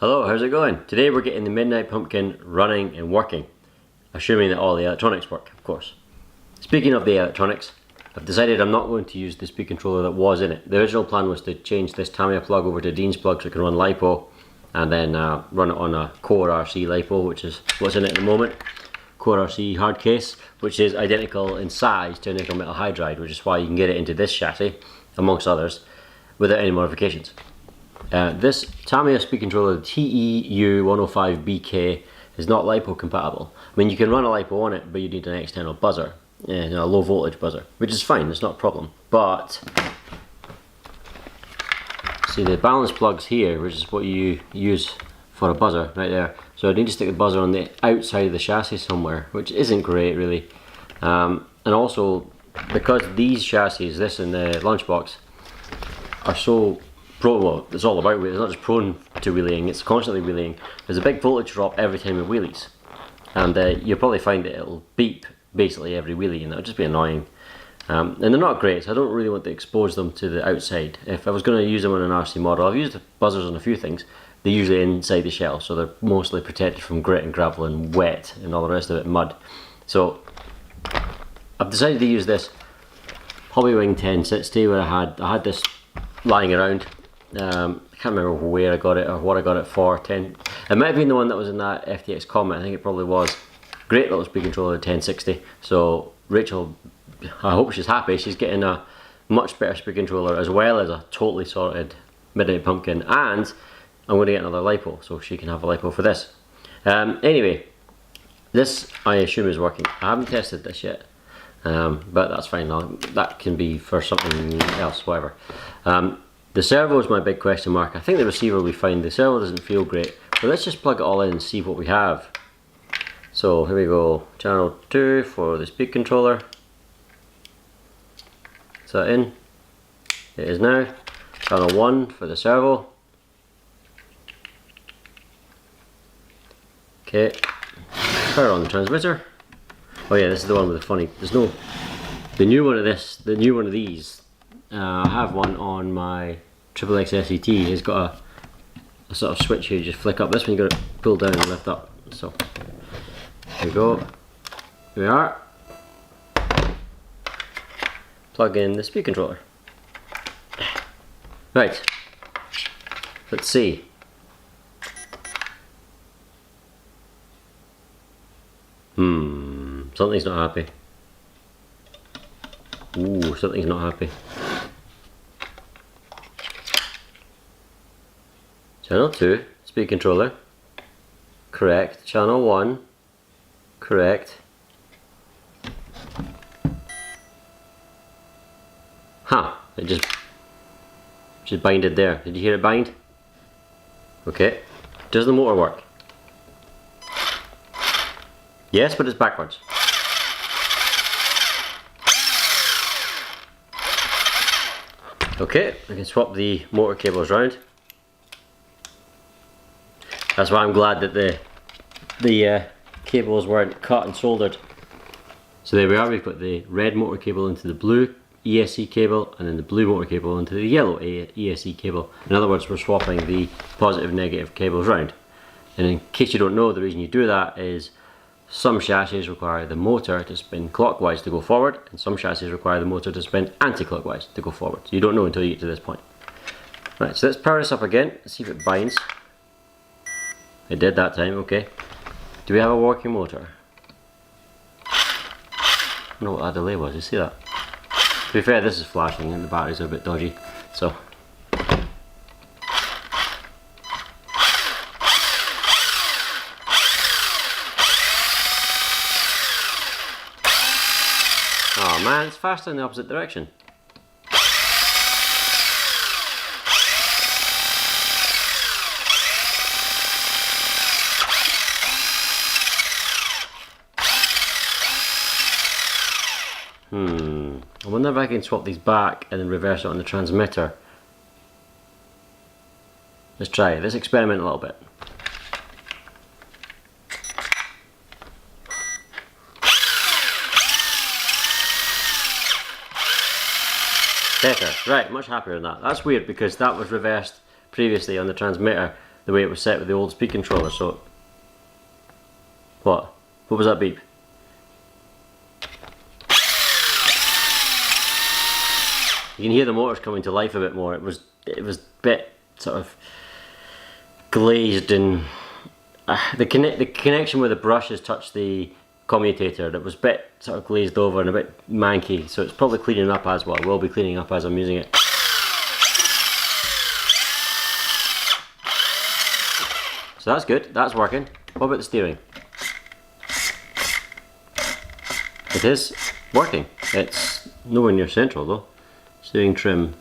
Hello, how's it going? Today we're getting the Midnight Pumpkin running and working, assuming that all the electronics work, of course. Speaking of the electronics, I've decided I'm not going to use the speed controller that was in it. The original plan was to change this Tamiya plug over to Dean's plug so it can run LiPo, and then run it on a Core RC LiPo, which is what's in it at the moment. Core RC hard case, which is identical in size to a nickel metal hydride, which is why you can get it into this chassis, amongst others, without any modifications. This Tamiya speed controller, the TEU105BK, is not LiPo compatible. I mean, you can run a LiPo on it, but you need an external buzzer, a low voltage buzzer, which is fine, it's not a problem. But, see the balance plugs here, which is what you use for a buzzer, right there. So I need to stick the buzzer on the outside of the chassis somewhere, which isn't great really. And also, because these chassis, this and the lunchbox, are so well, it's all about wheeling. It's not just prone to wheeling, it's constantly wheeling. There's a big voltage drop every time it wheelies, and you'll probably find that it'll beep basically every wheelie, and that'll just be annoying. And they're not great, so I don't really want to expose them to the outside. If I was going to use them on an RC model, I've used buzzers on a few things. They're usually inside the shell, so they're mostly protected from grit and gravel and wet and all the rest of it, mud. So I've decided to use this Hobbywing 1060, where I had this lying around. I can't remember where I got it or what I got it for. It might have been the one that was in that FTX comment. I think it probably was. Great little speed controller, 1060. So Rachel, I hope she's happy. She's getting a much better speed controller as well as a totally sorted Midnight Pumpkin, and I'm going to get another LiPo so she can have a LiPo for this. Anyway, this I assume is working. I haven't tested this yet, but that's fine. That can be for something else, whatever. The servo is my big question mark. I think the receiver will be fine. The servo doesn't feel great, but let's just plug it all in and see what we have. So here we go, channel 2 for the speed controller. Is that in? It is now. Channel 1 for the servo. Okay, power on the transmitter. Oh yeah, this is the one with the funny, there's no, the new one of these, I have one on my XXX SET. It's got a sort of switch here you just flick up. This one you got to pull down and lift up. So there we go. Here we are. Plug in the speed controller. Right. Let's see. Something's not happy. Ooh, something's not happy. Channel 2, speed controller. Correct. Channel 1. Correct. Huh, it just binded there. Did you hear it bind? Okay. Does the motor work? Yes, but it's backwards. Okay, I can swap the motor cables around. That's why I'm glad that the cables weren't cut and soldered. So there we are, we've got the red motor cable into the blue ESC cable, and then the blue motor cable into the yellow ESC cable. In other words, we're swapping the positive and negative cables around. And in case you don't know, the reason you do that is some chassis require the motor to spin clockwise to go forward, and some chassis require the motor to spin anti-clockwise to go forward. So you don't know until you get to this point. Right, so let's power this up again, let's see if it binds. It did that time, okay. Do we have a working motor? I don't know what that delay was, you see that? To be fair, this is flashing and the batteries are a bit dodgy, so. Oh man, it's faster in the opposite direction. I wonder if I can swap these back and then reverse it on the transmitter. Let's try it. Let's experiment a little bit. Better. Right, much happier than that. That's weird because that was reversed previously on the transmitter. the way it was set with the old speed controller. So, what was that beep? You can hear the motors coming to life a bit more. It was a bit sort of glazed, and the connection where the brushes touched the commutator, that was a bit sort of glazed over and a bit manky, so it's probably cleaning up as well. I will be cleaning up as I'm using it. So that's good, that's working. What about the steering? It is working. It's nowhere near central though. Steering trim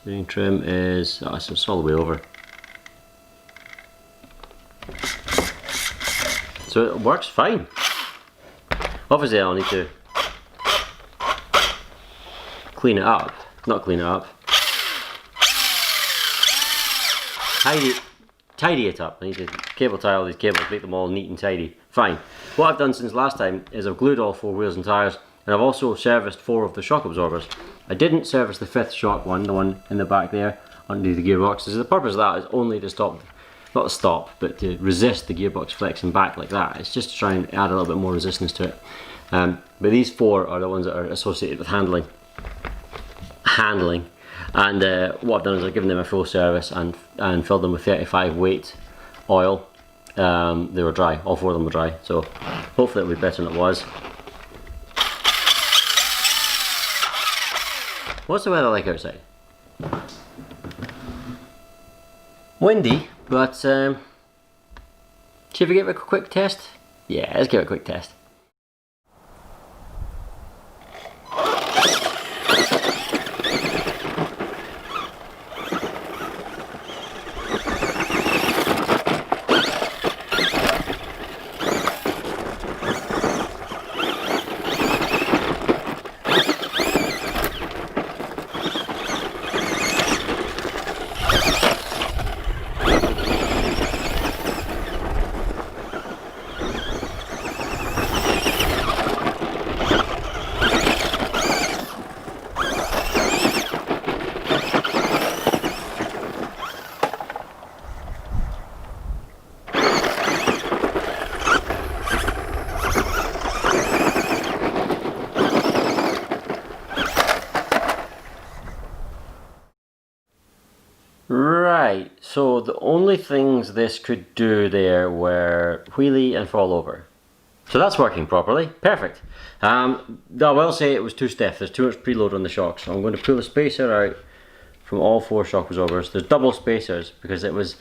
is, it's all the way over. So it works fine. Obviously I'll need to clean it up, not clean it up, tidy it up. I need to cable tie all these cables, make them all neat and tidy. Fine. What I've done since last time is I've glued all 4 wheels and tyres, and I've also serviced 4 of the shock absorbers. I didn't service the 5th shock one, the one in the back there, underneath the gearboxes. The purpose of that is only to stop, not to stop, but to resist the gearbox flexing back like that. It's just to try and add a little bit more resistance to it. But these 4 are the ones that are associated with handling. And what I've done is I've given them a full service and filled them with 35 weight oil. They were dry, all 4 of them were dry, so hopefully it'll be better than it was. What's the weather like outside? Windy, but should we give it a quick test? Yeah, let's give it a quick test. Right, so the only things this could do there were wheelie and fall over. So that's working properly, perfect. I will say it was too stiff, there's too much preload on the shocks. So I'm going to pull the spacer out from all 4 shock absorbers. There's double spacers because it was,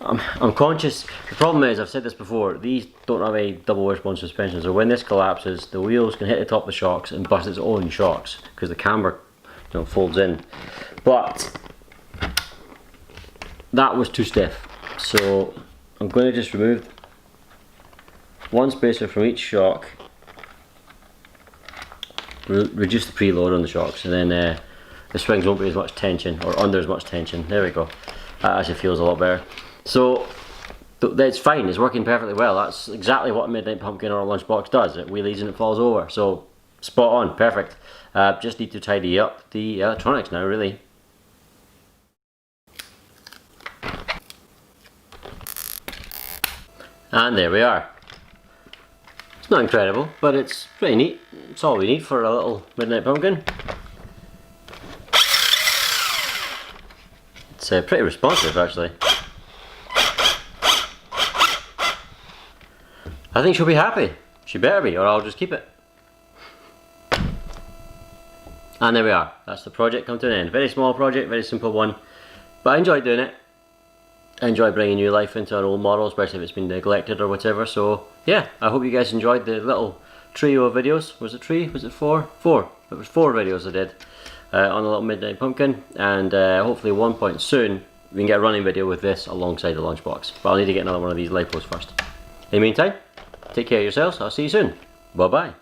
I'm conscious, the problem is, I've said this before, these don't have a double wishbone suspension, so when this collapses, the wheels can hit the top of the shocks and bust its own shocks because the camber, you know, folds in. But that was too stiff, so I'm going to just remove 1 spacer from each shock, reduce the preload on the shocks, and then the springs won't be as much tension, or under as much tension. There we go, that actually feels a lot better. So it's fine, it's working perfectly well. That's exactly what a Midnight Pumpkin or a lunchbox does. It wheelies and it falls over, so spot on, perfect. Just need to tidy up the electronics now, really. And there we are. It's not incredible, but it's pretty neat. It's all we need for a little Midnight Pumpkin. It's pretty responsive, actually. I think she'll be happy. She better be, or I'll just keep it. And there we are. That's the project come to an end. Very small project, very simple one. But I enjoyed doing it. I enjoy bringing new life into an old model, especially if it's been neglected or whatever. So yeah, I hope you guys enjoyed the little trio of videos. Was it 3? Was it 4? 4. It was 4 videos I did on the little Midnight Pumpkin, and hopefully one point soon we can get a running video with this alongside the lunchbox. But I'll need to get another one of these lipos first. In the meantime, take care of yourselves. I'll see you soon. Bye bye.